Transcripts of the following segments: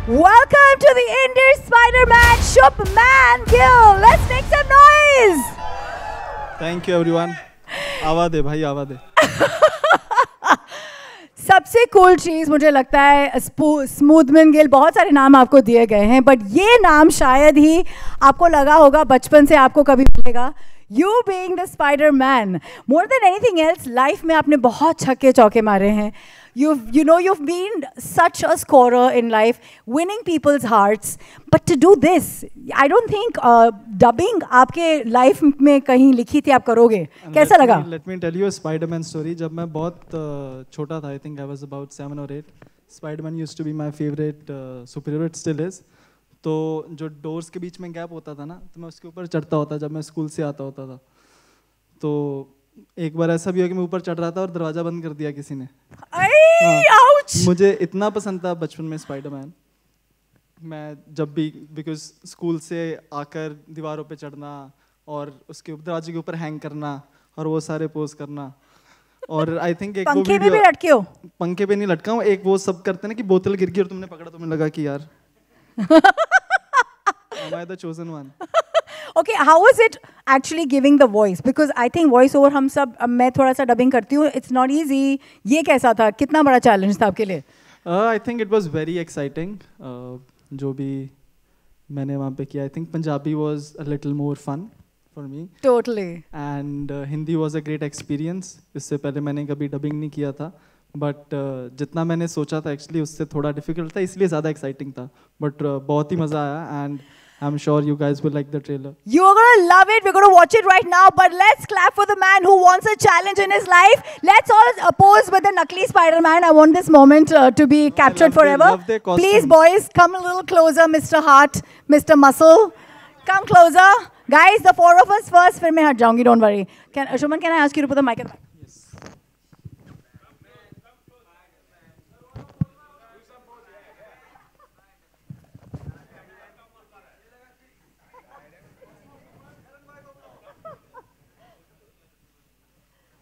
Welcome to the Indie Spider-Man, Shubman Gill. Let's make some noise. Thank you everyone. आवा दे भाई आवा दे. सबसे cool चीज़ मुझे लगता है स्मूथमैन गिल, बहुत सारे नाम आपको दिए गए हैं बट ये नाम शायद ही आपको लगा होगा बचपन से आपको कभी मिलेगा. You being the Spider-Man, more than anything else, life में आपने बहुत छक्के चौके मारे हैं. You've been such a scorer in life, winning people's hearts. But to do this, I don't think dubbing आपके life में कहीं लिखी थी आप करोगे. कैसा लगा? Let me tell you a Spider-Man story. जब मैं बहुत छोटा था, I think I was about 7 or 8. Spider-Man used to be my favorite superhero. It still is. तो जो डोर्स के बीच में गैप होता था ना, तो मैं उसके ऊपर चढ़ता होता जब मैं स्कूल से आता होता था. तो एक बार ऐसा भी हुआ कि मैं ऊपर चढ़ रहा था और दरवाजा बंद कर दिया किसी ने. मुझे इतना पसंद था बचपन में स्पाइडरमैन. मैं जब भी बिकॉज स्कूल से आकर दीवारों पे चढ़ना और उसके दरवाजे के ऊपर हैंग करना और वो सारे पोज करना. और आई थिंक एक पंखे पे भी लटके हो? पंखे पे नहीं लटका हूँ. एक वो सब करते ना कि बोतल गिर गई और तुमने पकड़ा, तुम्हें लगा कि यार am I the chosen one? Okay, how was it actually giving the voice? Because I think voice over हम सब, मैं थोड़ा सा डबिंग करती हूँ, it's not easy. ये कैसा था? कितना बड़ा चैलेंज था आपके लिए? I think it was very exciting. जो भी मैंने वहाँ पे किया, I think Punjabi was a little more fun for me. Totally. And Hindi was a great experience. इससे पहले मैंने कभी डबिंग नहीं किया था. बट जितना मैंने सोचा था एक्चुअली उससे थोड़ा डिफिकल्ट था, इसलिए ज़्यादा एक्साइटिंग था. बट बहुत ही मज़ा आया and I'm sure you guys will like the trailer. You are going to love it. We're going to watch it right now. But let's clap for the man who wants a challenge in his life. Let's all pose with the Nakli Spider-Man. I want this moment to be captured forever. Please, boys, come a little closer, Mr. Heart, Mr. Muscle. Come closer. Guys, the four of us first. फिर मैं हट जाऊँगी, don't worry. Shuman, can I ask you to put the mic at the back?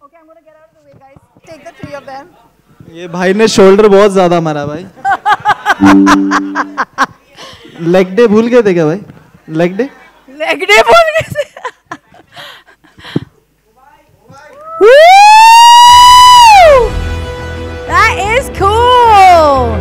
Okay, I'm going to get out of the way, guys. Take the three of them. ये भाई ने shoulder बहुत ज़्यादा मारा भाई. लेग डे भूल गए थे क्या भाई? Leg day? लेग डे भूल गए थे. Woo! That is cool.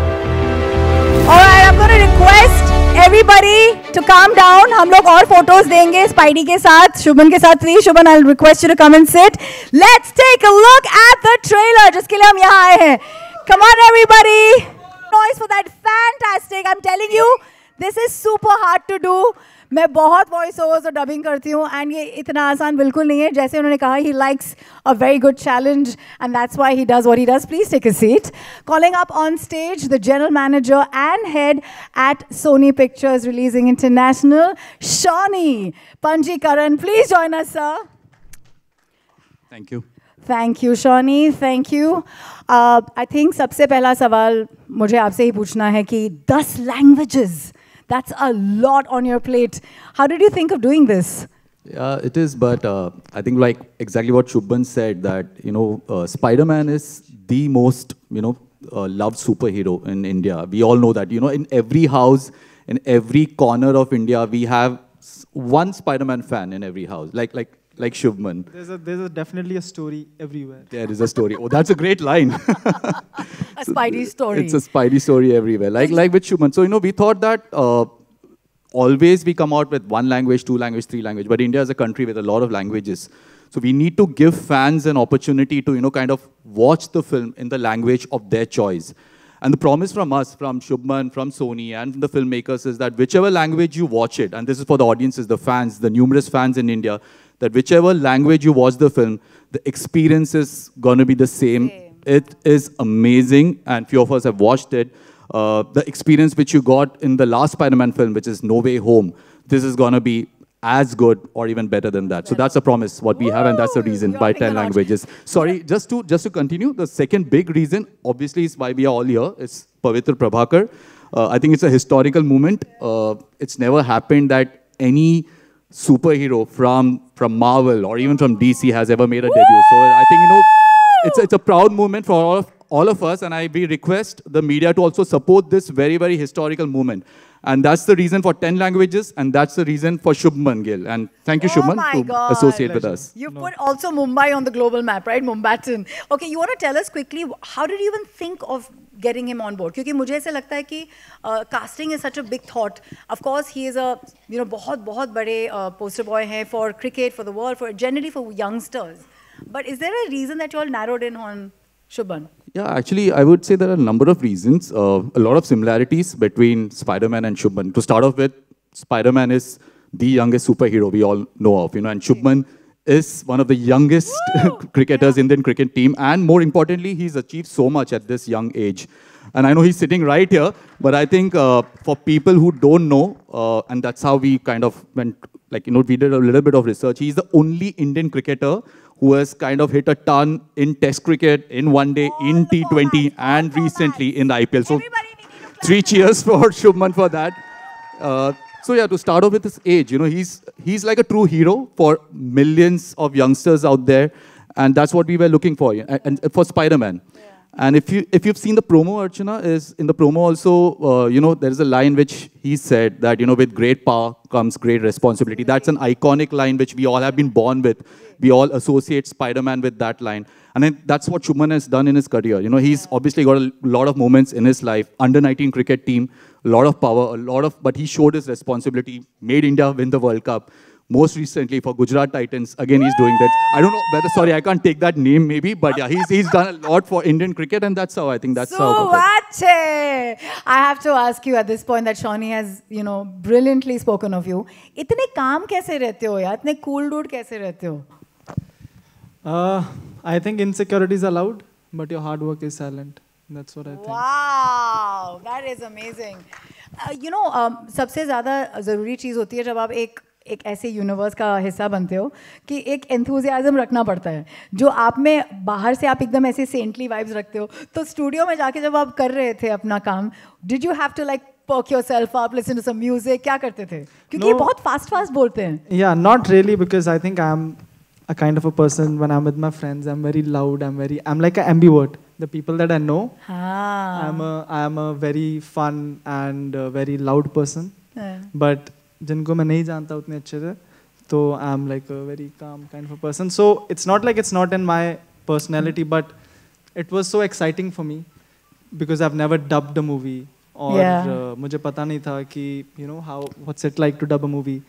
All right, I'm going to request everybody to calm down. हम लोग और फोटोज देंगे स्पाइडी के साथ, शुभन के साथ. Please Shubman, I'll request you to come and sit. Let's take a look at the trailer जिसके लिए हम यहाँ आए हैं. Come on everybody. Noise for that. Fantastic. I'm telling you, this is super hard to do. मैं बहुत voice overs और dubbing करती हूँ एंड ये इतना आसान बिल्कुल नहीं है. जैसे उन्होंने कहा, he likes a very good challenge and that's why he does what he does. Please take a seat. Calling up on stage the general manager and head at Sony Pictures Releasing International, Shawnee Panjikaran. Please join us, sir. Thank you. Thank you, Shawnee. Thank you. I think सबसे पहला सवाल मुझे आपसे ही पूछना है कि 10 languages. That's a lot on your plate. How did you think of doing this? Yeah, it is, but I think like exactly what Shubhan said, that, you know, Spider-Man is the most, you know, loved superhero in India. We all know that, you know, in every house, in every corner of India, we have one Spider-Man fan in every house, like Shubman. There's definitely a story everywhere. There is a story. Oh, that's a great line. A Spidey story. It's a Spidey story everywhere, like with Shubman. So, you know, we thought that always we come out with 1 language, 2 language, 3 language, but India is a country with a lot of languages. So we need to give fans an opportunity to, you know, kind of watch the film in the language of their choice. And the promise from us, from Shubman, from Sony, and from the filmmakers is that whichever language you watch it, and this is for the audiences, the fans, the numerous fans in India, that whichever language you watch the film, the experience is going to be the same. It is amazing, and few of us have watched it. The experience which you got in the last Spider-Man film, which is No Way Home, this is going to be as good or even better than that. So that's a promise, what we have, and that's the reason by 10 languages. Sorry, just to continue, the second big reason, obviously, is why we are all here, is Pavitra Prabhakar. I think it's a historical moment. It's never happened that any superhero from Marvel or even from DC has ever made a debut. So I think, you know, it's a proud moment for all of us, and we request the media to also support this very, very historical movement. And that's the reason for 10 languages, and that's the reason for Shubman Gill. And thank you, Shubman, my to God. associate with us. You put also Mumbai on the global map, right? Mumbaitan. Okay, you want to tell us quickly, how did you even think of getting him on board? Because मुझे ऐसे लगता है कि casting is such a big thought. Of course, he is a बहुत बड़े poster boy है for cricket, for the world, for generally for youngsters. But is there a reason that you all narrowed in on Shubman? Yeah, actually, I would say there are a number of reasons. A lot of similarities between Spider-Man and Shubman. To start off with, Spider-Man is the youngest superhero we all know of, and Shubman is one of the youngest cricketers in the Indian cricket team. And more importantly, he's achieved so much at this young age. And I know he's sitting right here, but I think for people who don't know, and that's how we kind of went, we did a little bit of research. He's the only Indian cricketer who has kind of hit a ton in Test cricket, in one day, in T20, and recently in the IPL. So 3 cheers for Shubman for that. So yeah, to start off with his age, he's like a true hero for millions of youngsters out there, and that's what we were looking for, and for Spider-Man. Yeah. And if you've seen the promo, Archana, is in the promo also, there is a line which he said that, with great power comes great responsibility. That's an iconic line which we all have been born with. We all associate Spider-Man with that line. And then that's what Shubman has done in his career. He's obviously got a lot of moments in his life. Under-19 cricket team, a lot of power, but he showed his responsibility, made India win the World Cup. Most recently for Gujarat Titans, again he's doing that. I don't know whether, sorry, I can't take that name maybe, but yeah, he's done a lot for Indian cricket, and that's how I think that's how. I have to ask you at this point that Shawnee has, brilliantly spoken of you. इतने काम कैसे रहते हो यार? इतने cool dude कैसे रहते हो? I think insecurities are loud, but your hard work is silent. That's what I think. Wow, that is amazing. सबसे ज़्यादा ज़रूरी चीज़ होती है जब आप एक ऐसे यूनिवर्स का हिस्सा बनते हो कि एक एंथुजियाज्म रखना पड़ता है जो आप में बाहर से आप एकदम ऐसे सेंटली वाइब्स रखते हो. तो स्टूडियो में जाके जब आप कर रहे थे अपना काम, did you have to perk yourself up, listen to some music? क्या करते थे? क्योंकि ये बहुत fast बोलते हैं. Yeah, not really, because I think I'm a kind of a person, when I'm with my friends, I'm very loud, I'm like an ambivert. The people that I know, I'm a very fun and very loud person. But जिनको मैं नहीं जानता उतने अच्छे से, तो I'm like a very calm kind of a person. So it's not like it's not in my personality, but it was so exciting for me because I've never dubbed a movie. और मुझे पता नहीं था कि what's it like to dub a movie,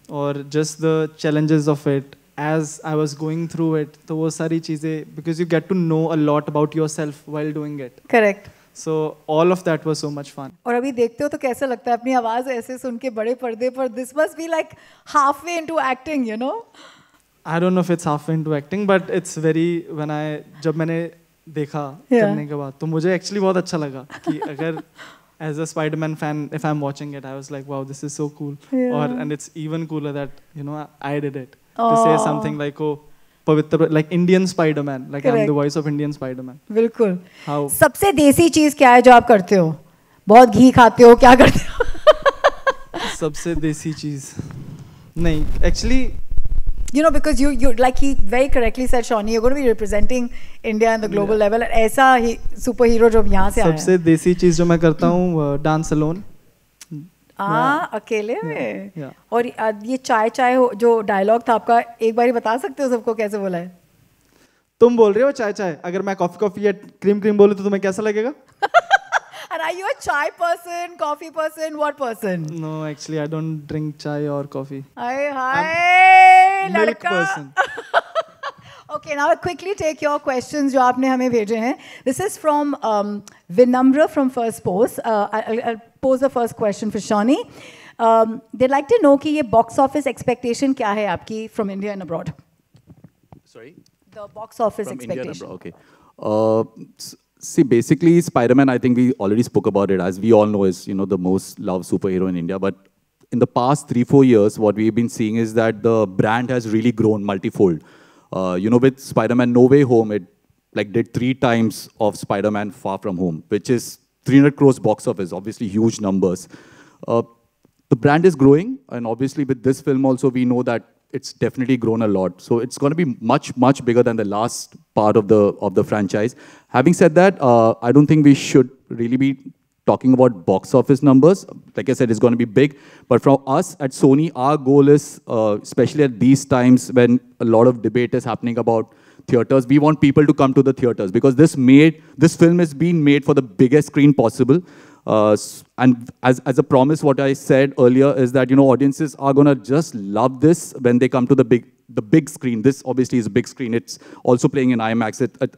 or just the challenges of it as I was going through it. तो वो सारी चीजें, because you get to know a lot about yourself while doing it. Correct. So all of that was so much fun. और अभी देखते हो तो कैसा लगता है अपनी आवाज ऐसे सुन के बड़े पर्दे पर? This must be like halfway into acting, I don't know if it's halfway into acting, but it's very, जब मैंने देखा करने के बाद, तो मुझे actually बहुत अच्छा लगा कि अगर as a Spider-Man fan, if I'm watching it, I was like, wow, this is so cool. And it's even cooler that, I did it. To say something like, oh, Pavitra, like Indian Spider-Man, like I'm the voice of Indian Spider-Man. बिल्कुल. How? सबसे देसी चीज क्या है जो आप करते हो? बहुत घी खाते हो, क्या करते हो? सबसे देसी चीज नहीं, actually. Because you like he very correctly said, Shawnee, you're going to be representing India on the global level. ऐसा ही superhero जो यहाँ से आया है. सबसे देसी चीज जो मैं करता हूँ, dance alone. अकेले में. और ये चाय जो डायलॉग था आपका, एक बारी बता सकते हो सबको कैसे बोला है? तुम बोल रहे हो चाय, अगर मैं कॉफी या क्रीम बोलूं तो तुम्हें कैसा लगेगा? And are you a chai person, coffee person, what person? No, actually I don't drink chai or coffee. Hi, milk person. Okay, now I'll quickly take your questions जो आपने हमें भेजे हैं. This is from Vinamra from First Post. I'll pose the first question for Shawnee. They'd like to know कि ये box office expectation क्या है आपकी from India and abroad? Sorry? The box office from expectation. India and abroad, okay. See, basically, Spider-Man, I think we already spoke about it. As we all know, is the most loved superhero in India. But in the past 3-4 years, what we've been seeing is that the brand has really grown multifold. With Spider-Man No Way Home, it did 3 times of Spider-Man Far From Home, which is 300 crores box office, obviously huge numbers. The brand is growing, and obviously with this film also, we know that it's definitely grown a lot. So it's going to be much, much bigger than the last part of the franchise. Having said that, I don't think we should really be talking about box office numbers. Like I said, it's going to be big. But from us at Sony, our goal is, especially at these times when a lot of debate is happening about theaters, we want people to come to the theaters because this film is being made for the biggest screen possible. And as a promise, what I said earlier is that, audiences are going to just love this when they come to the big screen. This obviously is a big screen. It's also playing in IMAX.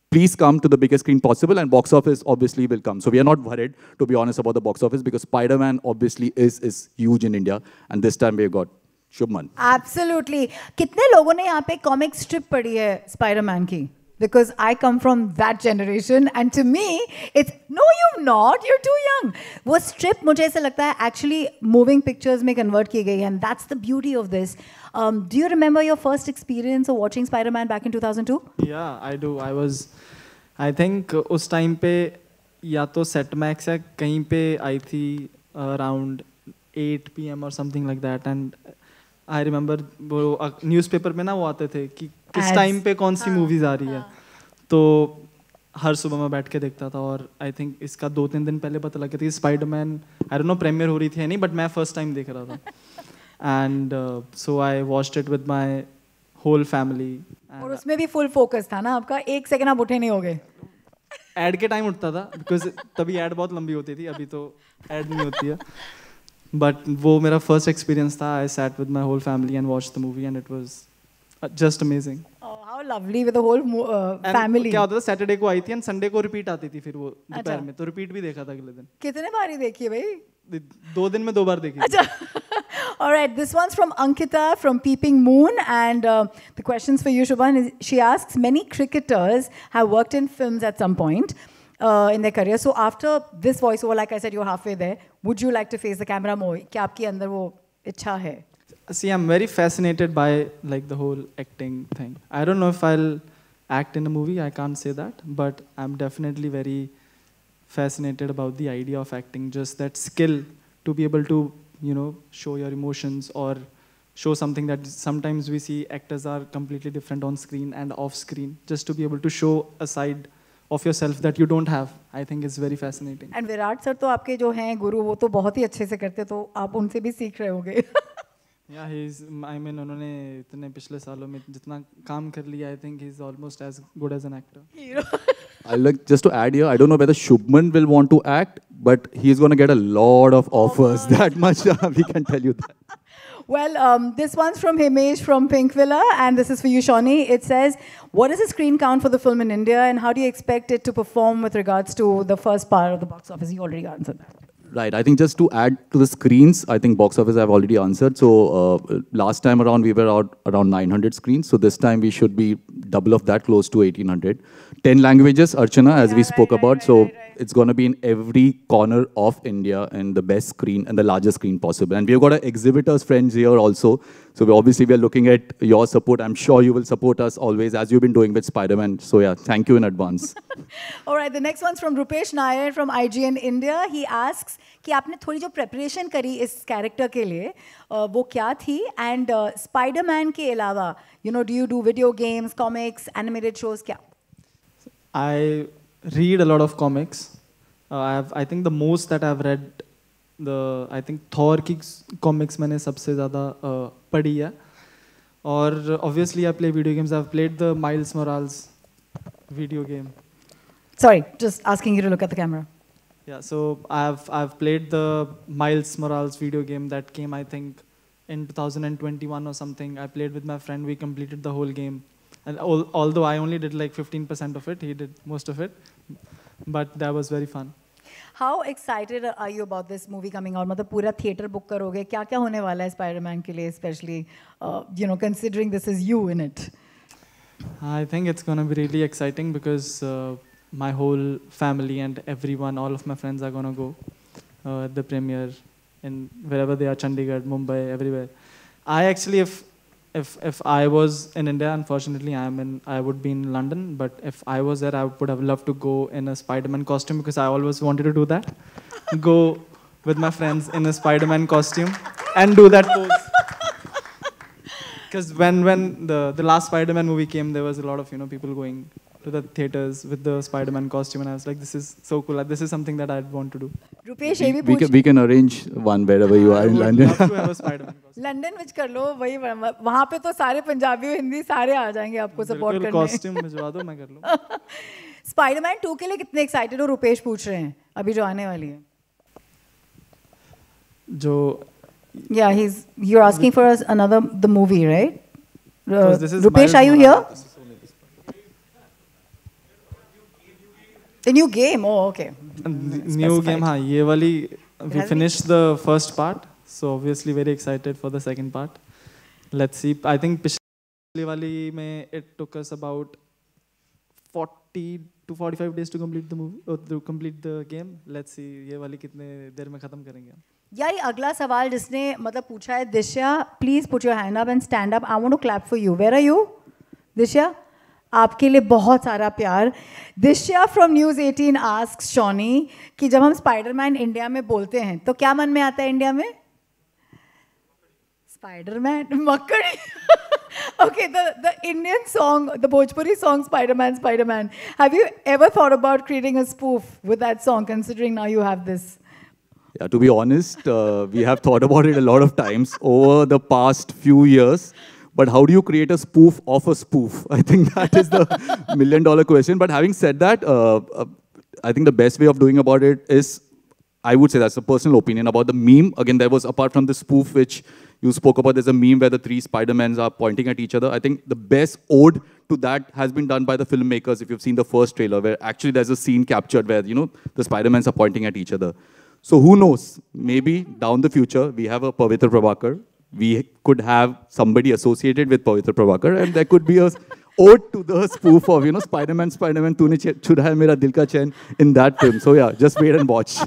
Please come to the biggest screen possible, and box office obviously will come. So we are not worried, to be honest, about the box office because Spider-Man obviously is huge in India. And this time we've got Shubman. Absolutely. कितने लोगों ने यहाँ पे comic strip पढ़ी है Spider-Man की? Because I come from that generation, and to me, it's no, you're not. You're too young. वो strip मुझे ऐसा लगता है actually moving pictures में convert की गई है, and that's the beauty of this. Do you remember your first experience of watching Spider-Man back in 2002? Yeah, I do. I think उस time पे या तो Setmax या कहीं पे आई थी around 8 p.m. or something like that, and I remember वो newspaper में ना वो आते थे कि किस टाइम पे कौन सी मूवीज आ रही है, तो हर सुबह मैं बैठ के देखता था. और आई थिंक इसका 2-3 दिन पहले पता लगा था कि Spiderman I don't know premiere हो रही थी या नहीं, बट मैं फर्स्ट टाइम देख रहा था. And so I watched it with my whole family. और उसमें भी फुल फोकस था ना आपका, 1 सेकंड आप उठे नहीं होगे. एड के टाइम उठता था बिकॉज तभी एड बहुत लंबी होती थी, अभी तो एड नहीं होती है. बट वो मेरा फर्स्ट एक्सपीरियंस था. I sat with my whole family and watched the movie and it was just amazing. Oh, how lovely with the whole family. क्या होता था, सैटरडे को आई थी एंड संडे को रिपीट आती थी, फिर वो दोपहर में, तो रिपीट भी देखा था अगले दिन. कितने बार ही देखी है भाई? 2 दिन में 2 बार देखी. अच्छा. All right, this one's from Ankita from Peeping Moon, and the questions for you, Shubhan, is she asks, many cricketers have worked in films at some point in their career. So after this voiceover, like I said, you're halfway there. Would you like to face the camera more? क्या आपके अंदर वो इच्छा है? See, I'm very fascinated by like the whole acting thing. I don't know if I'll act in a movie, I can't say that, but I'm definitely very fascinated about the idea of acting, just that skill to be able to, show your emotions or show something that sometimes we see actors are completely different on screen and off screen, just to be able to show a side of yourself that you don't have. I think it's very fascinating. And Virat sir तो आपके जो हैं गुरु, वो तो बहुत ही अच्छे से करते, तो आप उनसे भी सीख रहे होंगे. Yeah, उन्होंने इतने पिछले सालों में जितना काम कर लिया, I think he's almost as good as an actor. I like just to add here, I don't know whether Shubman will want to act, but he's going to get a lot of offers. That much we can tell you that. Well, this one's from Himesh from Pink Villa, and this is for you, Shawnee. It says, what is the screen count for the film in India, and how do you expect it to perform with regards to the first part of the box office? You already answered that. Right. I think just to add to the screens, I think box office I've already answered. So last time around we were out around 900 screens. So this time we should be double of that, close to 1800. 10 languages, Archana, as we spoke about. So it's going to be in every corner of India and the best screen and the largest screen possible. And we've got our exhibitors friends here also. So we are looking at your support. I'm sure you will support us always, as you've been doing with Spider-Man. So yeah, thank you in advance. All right, the next one's from Rupesh Nair from IGN India. He asks कि आपने थोड़ी जो preparation करी इस character के लिए, वो क्या थी? And Spider-Man के अलावा, do you do video games, comics, animated shows, क्या? I read a lot of comics. I think the most that I've read, I think Thor की comics मैंने सबसे ज़्यादा पढ़ी है. और obviously I play video games. I've played the Miles Morales video game. Sorry, just asking you to look at the camera. Yeah, so I've played the Miles Morales video game that came, I think, in 2021 or something. I played with my friend. We completed the whole game. And although I only did like 15% of it, he did most of it. But that was very fun. How excited are you about this movie coming out? मतलब पूरा theater book करोगे? क्या होने वाला है Spider-Man के लिए, especially considering this is you in it? I think it's going to be really exciting because my whole family and everyone, all of my friends are going to go at the premiere in wherever they are, Chandigarh, Mumbai, everywhere. I actually, if I was in India, unfortunately I would be in London, but if I was there, I would have loved to go in a Spider-Man costume because I always wanted to do that. Go with my friends in a Spider-Man costume and do that pose. Because when the last Spider-Man movie came, there was a lot of people going to the theaters with the Spider-Man costume, and I was like, this is so cool. This is something that I'd want to do. Rupesh ये भी पूछ We can arrange one wherever you are in London. Love to have a Spider-Man costume. London which कर लो वही वहाँ पे तो सारे पंजाबी हिंदी सारे आ जाएंगे आपको सपोर्ट करने कॉस्ट्यूम भिजवा दो मैं कर लूँ. स्पाइडरमैन 2 के लिए कितने एक्साइटेड हो रुपेश पूछ रहे हैं अभी जो आने वाली है. जो Yeah, you're asking for us another the movie, right? 'Cause this is Rupesh, Miles are you Morales. here? The new game. Oh, okay. New game, हाँ ये वाली we finished the first part, so obviously very excited for the second part. Let's see. I think पिछली वाली में it took us about 40 to 45 days to complete the movie or to complete the game. Let's see ये वाली कितने देर में खत्म करेंगे हम. यार ये अगला सवाल जिसने मतलब पूछा है Disha please put your hand up and stand up. I want to clap for you. Where are you Disha? आपके लिए बहुत सारा प्यार. दिशा फ्रॉम न्यूज़ 18 आस्क्स शॉनी कि जब हम स्पाइडरमैन इंडिया में बोलते हैं तो क्या मन में आता है इंडिया में? Spiderman मक्कड़ी. Okay, the Indian song, the Bhojpuri song Spider-Man, Spider-Man. Have you ever thought about creating a spoof with that song, considering now you have this? Yeah, to be honest, we have thought about it a lot of times over the past few years. But how do you create a spoof of a spoof? I think that is the $1 million question. But having said that, I think the best way of doing about it is, I would say that's a personal opinion about the meme. Again, there was, apart from the spoof which you spoke about, there's a meme where the 3 Spider-Mans are pointing at each other. I think the best ode to that has been done by the filmmakers. If you've seen the first trailer, where actually there's a scene captured where, the Spider-Mans are pointing at each other. So who knows? Maybe down the future, we have a Pavitra Prabhakar. We could have somebody associated with Pavitra Prabhakar, and there could be a ode to the spoof of, Spider-Man, तूने छुड़ा है मेरा दिल का चैन in that film. So yeah, just wait and watch.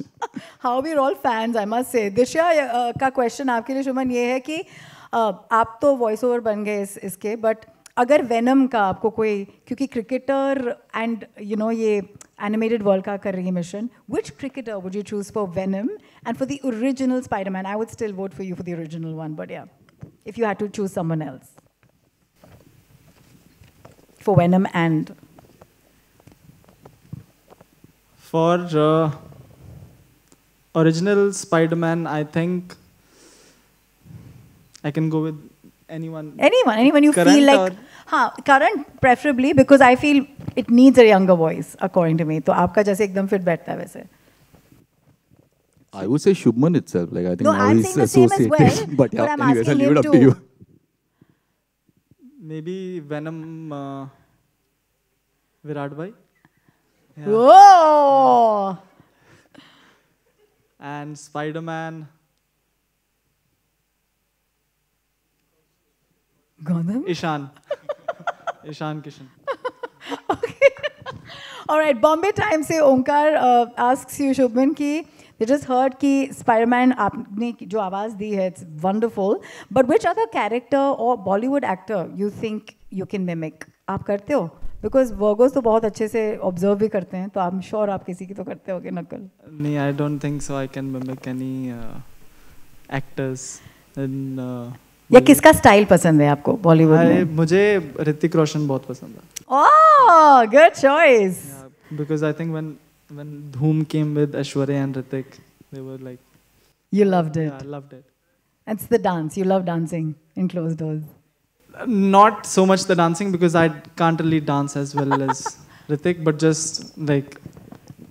How we're all fans, I must say. दिशा का question आपके लिए शुभन ये है कि आप तो वॉइस ओवर बन गए इसके, बट अगर वेनम का आपको कोई, क्योंकि क्रिकेटर एंड ये एनिमेटेड वर्ल्ड का कर रही है mission, which cricketer would you choose for Venom and for the original Spider-Man? I would still vote for you for the original one, but yeah, if you had to choose someone else for Venom and for original Spider-Man, I think I can go with anyone you current feel like. current preferably, because I feel it needs a younger voice according to me. तो आपका जैसे एकदम fit बैठता है वैसे. I would say Shubman itself. Like I think No, now I'm he's saying the same as associated. well, But yeah, but I'm anyways, I'll asking leave it him up to too. you. maybe Venom, Virat bhai. Yeah. Whoa! And Spider-Man, Gautam? Ishan Kishan. Okay. All right, Bombay Times से ओंकार asks you Shubman कि they just heard कि Spider-Man आपने जो आवाज़ दी है, it's wonderful. But which other character or Bollywood actor you think you can mimic? आप करते हो? Because Virgos तो बहुत अच्छे से observe भी करते हैं, तो I'm sure आप किसी की तो करते होगे नकल. नहीं, I don't think so. I can mimic any actors. या किसका स्टाइल पसंद है आपको बॉलीवुड में? मुझे ऋतिक रोशन बहुत पसंद है. Oh, good choice. Yeah, because I think when Dhoom came with Aishwarya and Hrithik, they were like. You loved it. Yeah, I loved it. It's the dance. You love dancing in closed doors. Not so much the dancing, because I can't really dance as well as Hrithik, but just like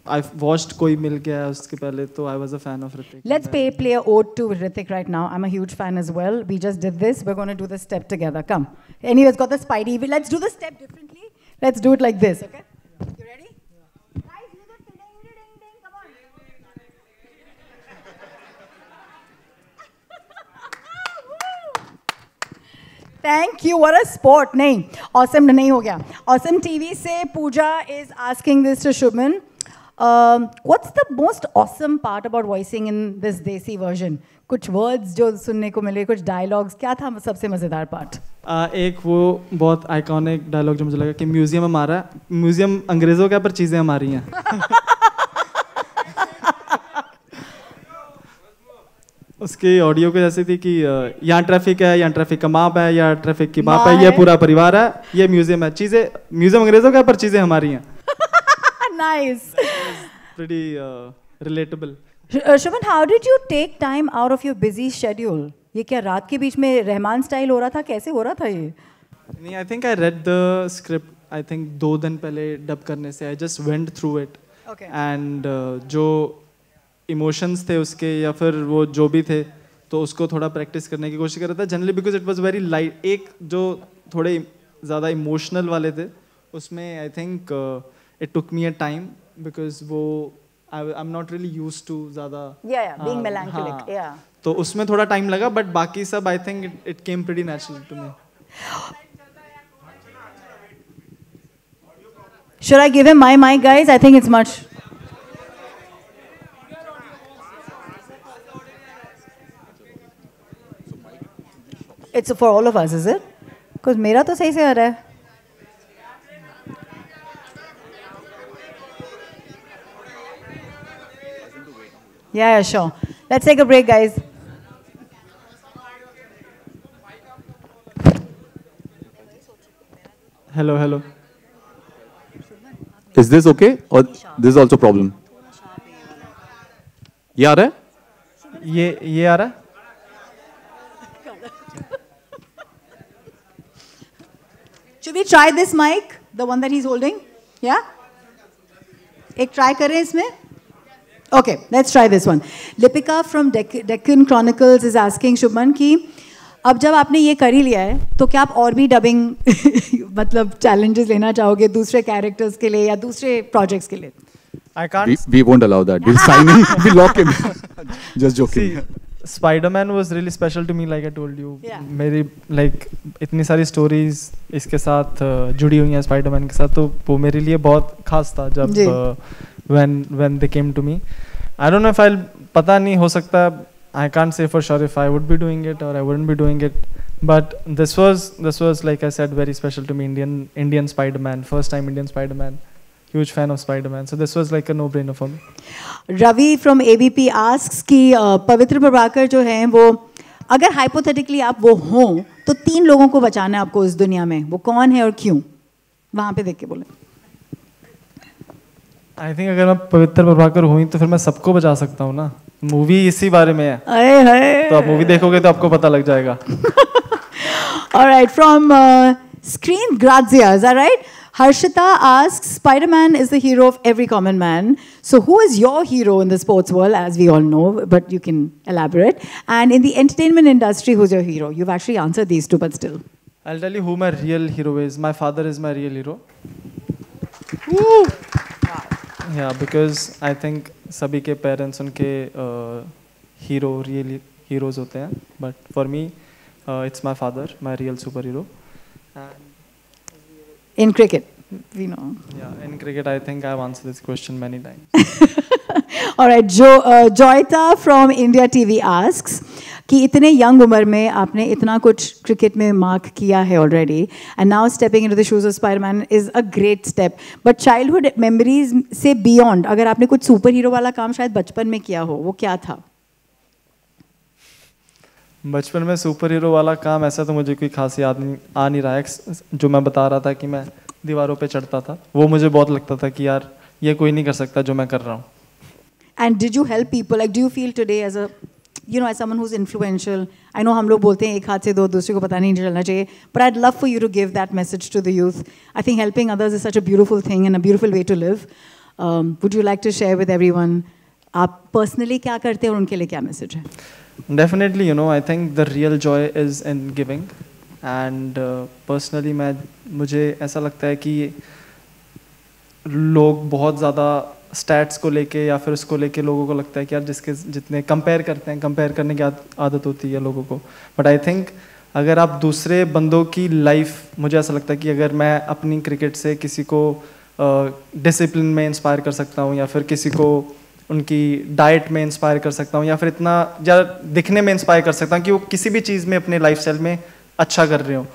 I've watched Koi Mil Gaya uske pehle, so I was a fan of Hrithik. Let's play a ode to Hrithik right now. I'm a huge fan as well. We just did this. We're going to do the step together. Come. Anyways, got the Spidey. Let's do the step differently. Let's do it like this. Okay? You ready? Yeah. Guys, do the ding ding ding. Come on. Thank you. What a sport. नहीं. Awesome नहीं हो गया. Awesome TV से Pooja is asking this to Shubman. What's the most awesome part about voicing in this Desi version? कुछ words जो सुनने को मिले, कुछ dialogues, क्या था सबसे मजेदार part? एक वो बहुत आइकॉनिक डायलॉग जो मुझे लगा कि म्यूजियम हमारा, म्यूजियम अंग्रेजों का पर चीजें हमारी हैं. उसकी ऑडियो को जैसे थी कि यहाँ ट्रैफिक है, यहाँ ट्रैफिक का माप है, या ट्रैफिक की माप है, ये पूरा परिवार है, ये म्यूजियम है, चीजें म्यूजियम अंग्रेजों का है पर चीजें हमारी हैं. Nice. Pretty relatable. Shubman, how did you take time out of your busy schedule? ये क्या रात के बीच में रहमान स्टाइल हो रहा था, कैसे हो रहा था ये? नहीं, I think I read the script. I think 2 दिन पहले डब करने से I just went through it. Okay. And जो इमोशंस थे उसके या फिर वो जो भी थे तो उसको थोड़ा प्रैक्टिस करने की कोशिश कर रहा था generally because it was very light. एक जो थोड़े ज़्यादा इमोशनल वाले थे उसमें I think it took me a time because वो I am not really used to ज़्यादा being melancholic. Yeah. तो उसमें थोड़ा टाइम लगा बट बाकी सब I think it came pretty natural to me. Should I give him my mic, guys? I think it's much. It's for all of us, is it? Because मेरा तो सही से आ रहा है. Yeah, sure. Let's take a break, guys. Hello. Is this okay or this is also problem? ये आ रहा है? ये आ रहा है? Should we try this mic, the one that he's holding? Yeah? एक try करें इसमें? Okay, let's try this one. Lipika from Deccan Chronicles is asking Shubman कि अब जब आपने ये कर ही लिया है तो क्या आप और भी डबिंग मतलब challenges लेना चाहोगे दूसरे characters के लिए या दूसरे projects के लिए? I can't. We won't allow that. We'll sign him. We'll lock him. Just joking. See, Spider-Man was really special to me, like I told you. Yeah. मेरी like इतनी सारी stories इसके साथ जुड़ी हुई हैं Spider-Man के साथ तो वो मेरे लिए बहुत खास था जब when they came to me. I don't know if I'll पता नहीं हो सकता I can't say for sure if I would be doing it or I wouldn't be doing it. But this was like I said very special to me. Indian Spider-Man, first time Indian Spider-Man. Huge fan of Spider-Man. So this was like a no-brainer for me. Ravi from ABP asks कि पवित्र प्रभाकर जो हैं वो अगर hypothetically आप वो हों तो 3 लोगों को बचाना है आपको इस दुनिया में, वो कौन है और क्यों? वहाँ पे देख के बोले. I think अगर मैं पवित्र प्रभाकर हुई तो फिर मैं सबको बचा सकता हूँ ना. मूवी इसी बारे में है. अरे हाय. तो आप मूवी देखोगे तो आपको पता लग जाएगा. All right, from Screen Grazia, is that right? Harshita asks, Spider-Man is the hero of every common man. So who is your hero in the sports world, as we all know, but you can elaborate. And in the entertainment industry, who's your hero? You've actually answered these two, but still. I'll tell you who my real hero is. My father is my real hero. Woo! Wow. Yeah, because I think सभी के parents उनके hero, real heroes होते हैं. But for me, it's my father, my real superhero. And in cricket, we know. Yeah, in cricket, I think I've answered this question many times. All right, Joyita from India TV asks कि इतने young उम्र में आपने इतना कुछ cricket में mark किया है already, and now stepping into the shoes of Spider-Man is a great step. But childhood memories से beyond, अगर आपने कुछ superhero वाला काम शायद बचपन में किया हो, वो क्या था? बचपन में सुपर हीरो वाला काम ऐसा तो मुझे कोई खास याद आ नहीं रहा है. जो मैं बता रहा था कि मैं दीवारों पे चढ़ता था वो मुझे बहुत लगता था कि यार ये कोई नहीं कर सकता जो मैं कर रहा हूँ. And did you help people? Like, do you feel today as a, you know, as someone who's influential? I know हम लोग बोलते हैं एक हाथ से दो, दूसरे को पता नहीं चलना चाहिए. But I'd love for you to give that message to the youth. I think helping others is such a beautiful thing and a beautiful way to live. Would you like to share with everyone? आप personally क्या करते हैं और उनके लिए क्या message है? Definitely, you know, I think the real joy is in giving. And personally मुझे ऐसा लगता है कि लोग बहुत ज़्यादा स्टैट्स को लेके या फिर उसको लेके लोगों को लगता है कि यार जिसके जितने कंपेयर करते हैं, कंपेयर करने की आदत होती है लोगों को. बट आई थिंक अगर आप दूसरे बंदों की लाइफ, मुझे ऐसा लगता है कि अगर मैं अपनी क्रिकेट से किसी को डिसिप्लिन में इंस्पायर कर सकता हूँ या फिर किसी को उनकी डाइट में इंस्पायर कर सकता हूँ या फिर इतना ज़्यादा दिखने में इंस्पायर कर सकता हूँ कि वो किसी भी चीज़ में अपने लाइफस्टाइल में अच्छा कर रहे हो,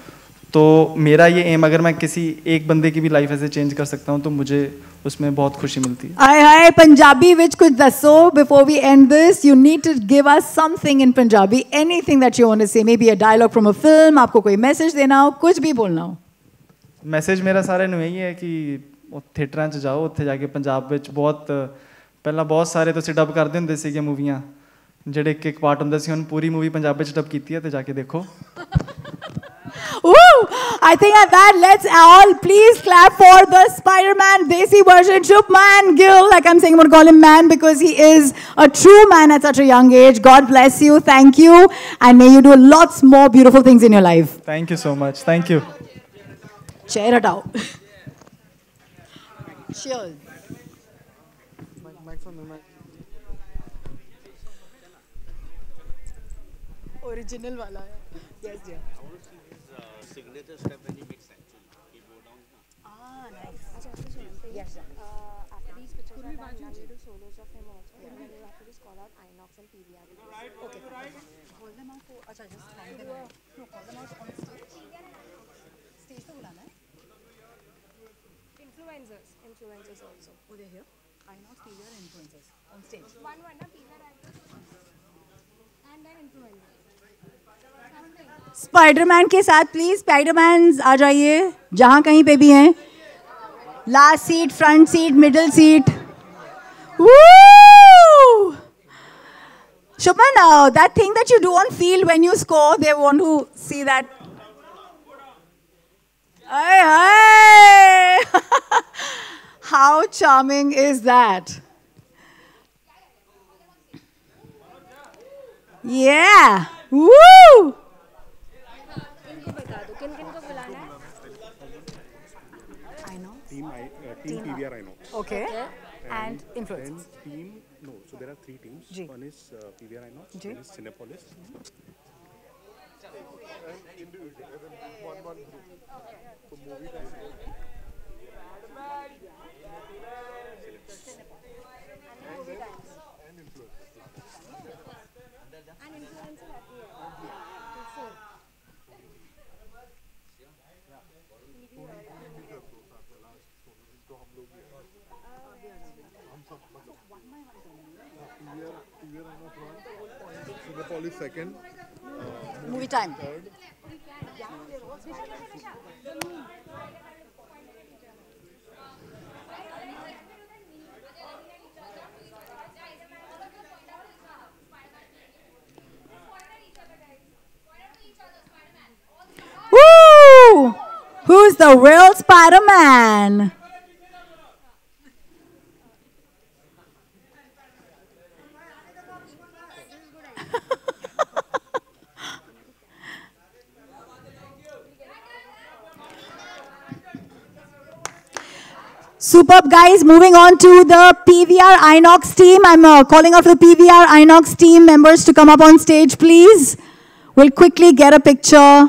तो मेरा ये एम, अगर मैं किसी एक बंदे की भी लाइफ ऐसे चेंज कर सकता हूँ तो मुझे उसमें बहुत खुशी मिलती है. आय हाय पंजाबी विच कुछ दसो before we end this. You need to give us something in Punjabi, anything that you want to say, maybe a dialogue from a film, आपको कोई मैसेज देना हो, कुछ भी बोलना हो. मैसेज मेरा सारे ਨੂੰ ਇਹੀ ਹੈ ਕਿ ਥੀਏਟਰਾਂ 'ਚ ਜਾਓ, ਉੱਥੇ ਜਾ ਕੇ ਪੰਜਾਬ ਵਿੱਚ ਬਹੁਤ ਪਹਿਲਾਂ ਬਹੁਤ ਸਾਰੇ ਤੁਸੀਂ ਡਬ ਕਰਦੇ ਹੁੰਦੇ ਸੀਗੇ ਮੂਵੀਆਂ, ਜਿਹੜੇ ਇੱਕ ਇੱਕ ਪਾਰਟ ਹੁੰਦਾ ਸੀ, ਹੁਣ ਪੂਰੀ ਮੂਵੀ ਪੰਜਾਬੀ 'ਚ ਡਬ ਕੀਤੀ ਹੈ ਤੇ ਜਾ ਕੇ ਦੇਖੋ. Woo! I think at that, let's all please clap for the Spider-Man Desi version, Shubman Gill. Like I'm saying, I'm going to call him man because he is a true man at such a young age. God bless you. Thank you. And may you do lots more beautiful things in your life. Thank you so much. Thank you. Chair it out. Cheers. Original wala. Yes, dear. Signature step when you mix actually. You go down. Ah, nice. Yes, after these pictures are done, now we do solos of him also. And then you have to just call out Inox and PVR. Okay. Hold them out for. Acha, just hang them out. No, call them out on stage. Stage पे बुलाना है. Influencers also. Oh, they're here. Inox, PVR, and influencers on stage. One, na PVR and then influencers. Spiderman के साथ please Spiderman आ जाइए जहां कहीं पे भी हैं. Last seat, front seat, middle seat. Shubman, that thing that you do on field when you score, they want to see that. Hey. How charming is that? Yeah. Woo! किन-किन को बुलाना है? I know. Team PVR, I know. Okay. And influencers. Then team, no, so there are three teams. Ji. One is PVR, I know. Ji. One is Cinepolis. And influencer happy है. Four. Cinepolis second. Movie time. Third. Woo! Who's the real Spider-Man? Superb, guys. Moving on to the PVR Inox team. I'm calling out for the PVR Inox team members to come up on stage, please. We'll quickly get a picture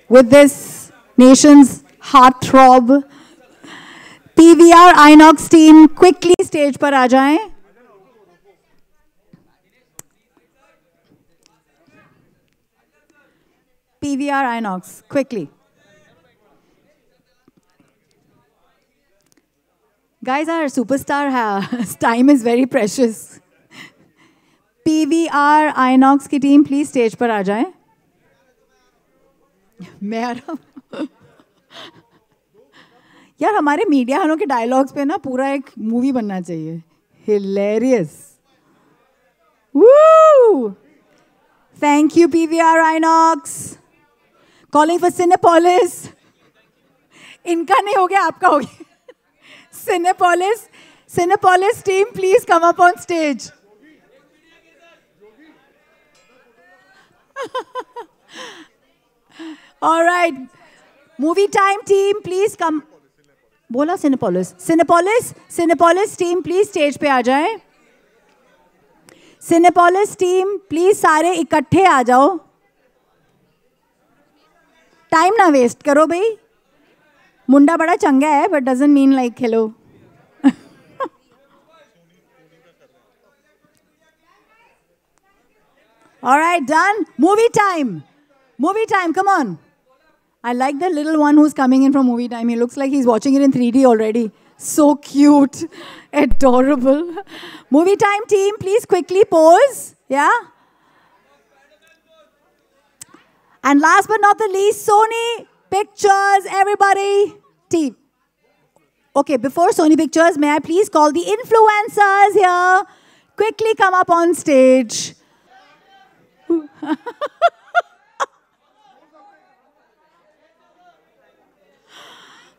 with this nation's heartthrob. PVR Inox team, quickly stage पर आ जाएं. PVR Inox, quickly. Guys, our superstar time is very precious. PVR Inox की team please stage पर आ जाएं. मैं आ रहा हूं. यार हमारे मीडिया वालों के डायलॉग्स पे ना पूरा एक मूवी बनना चाहिए. Hilarious. Woo! Thank you PVR Inox. Calling for Cinepolis. इनका नहीं हो गया, आपका हो गया. Cinepolis team, please come up on stage. All right. Movie time team, please come. बोला Cinepolis team, please stage पे आ जाएं. Cinepolis team, please सारे इकट्ठे आ जाओ. टाइम ना वेस्ट करो भाई. मुंडा बड़ा चंगा है, but doesn't mean like hello. All right, done. Movie time. Movie time, come on. I like the little one who's coming in from movie time. He looks like he's watching it in 3D already. So cute. Adorable. Movie time team, please quickly pose. Yeah? And last but not the least, Sony Pictures, everybody. Team. Okay, before Sony Pictures, may I please call the influencers here? Quickly come up on stage.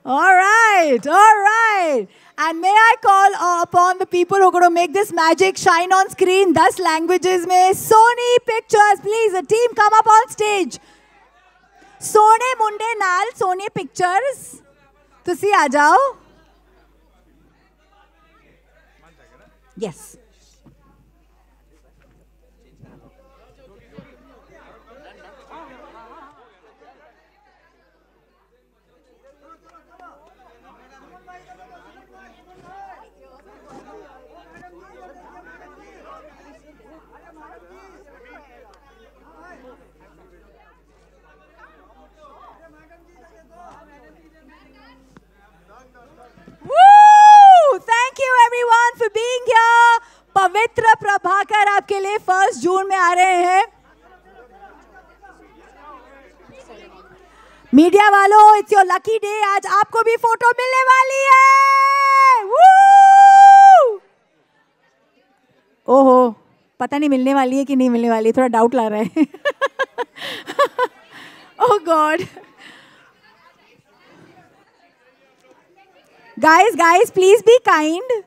All right. And may I call upon the people who are going to make this magic shine on screen, 10 languages mein. Sony Pictures, please, the team come up on stage. Sone Munde Nal, Sony Pictures. Tusi aa jao. Yes. Woo! Thank you everyone for being here. पवित्र प्रभाकर आपके लिए 1 जून में आ रहे हैं. Media वालों, it's your lucky day. आज आपको भी फोटो मिलने वाली है. Woo! ओहो, पता नहीं मिलने वाली है कि नहीं मिलने वाली है. थोड़ा डाउट ला रहा है. Oh God. Guys, please be kind.